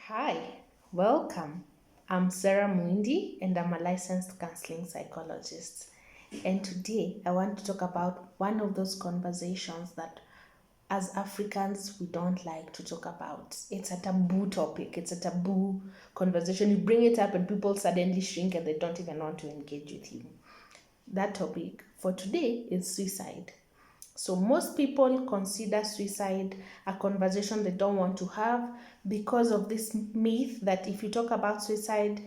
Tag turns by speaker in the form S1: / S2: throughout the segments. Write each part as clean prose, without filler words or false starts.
S1: Hi, welcome. I'm Sarah Muindi and I'm a licensed counseling psychologist. And today I want to talk about one of those conversations that as Africans we don't like to talk about. It's a taboo topic, it's a taboo conversation. You bring it up and people suddenly shrink and they don't even want to engage with you. That topic for today is suicide. So most people consider suicide a conversation they don't want to have because of this myth that if you talk about suicide,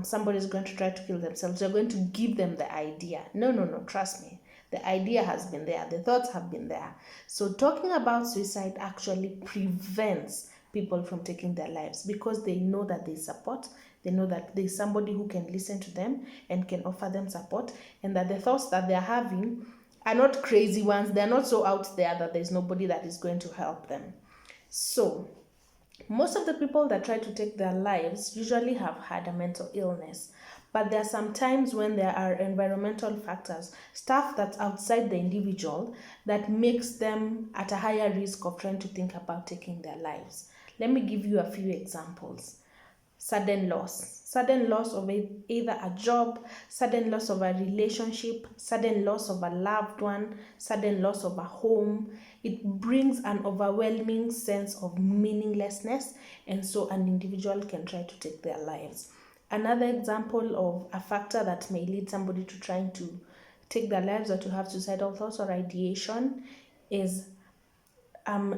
S1: somebody is going to try to kill themselves. You're going to give them the idea. No, no, no, trust me. The idea has been there. The thoughts have been there. So talking about suicide actually prevents people from taking their lives because they know that there's support. They know that there's somebody who can listen to them and can offer them support, and that the thoughts that they're having are not crazy ones. They're not so out there that there's nobody that is going to help them. So most of the people that try to take their lives usually have had a mental illness, but there are some times when there are environmental factors, stuff that's outside the individual, that makes them at a higher risk of trying to think about taking their lives. Let me give you a few examples. Sudden loss of either a job, sudden loss of a relationship, sudden loss of a loved one, sudden loss of a home. It brings an overwhelming sense of meaninglessness, and so an individual can try to take their lives. Another example of a factor that may lead somebody to trying to take their lives or to have suicidal thoughts or ideation is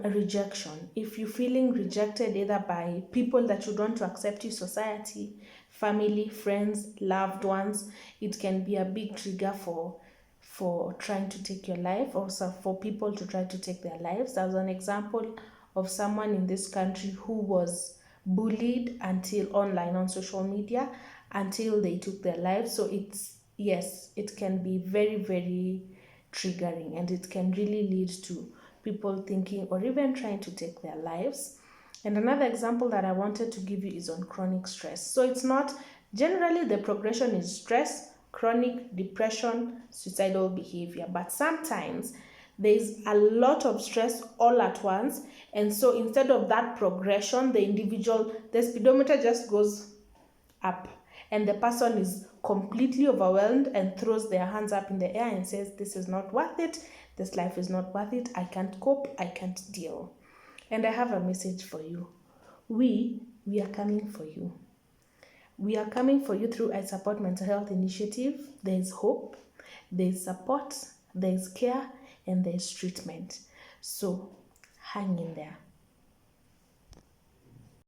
S1: rejection. If you're feeling rejected either by people that you don't accept in society, family, friends, loved ones, it can be a big trigger for trying to take your life, or for people to try to take their lives. There's an example of someone in this country who was bullied until online on social media until they took their lives. So it can be very, very triggering, and it can really lead to people thinking or even trying to take their lives. And another example that I wanted to give you is on chronic stress. So it's not generally, the progression is stress, chronic depression, suicidal behavior, but sometimes there's a lot of stress all at once, and so instead of that progression, the speedometer just goes up, and the person is completely overwhelmed and throws their hands up in the air and says, this is not worth it, this life is not worth it, I can't cope, I can't deal. And I have a message for you. We are coming for you. We are coming for you through I Support Mental Health Initiative. There is hope, there is support, there is care, and there is treatment. So hang in there.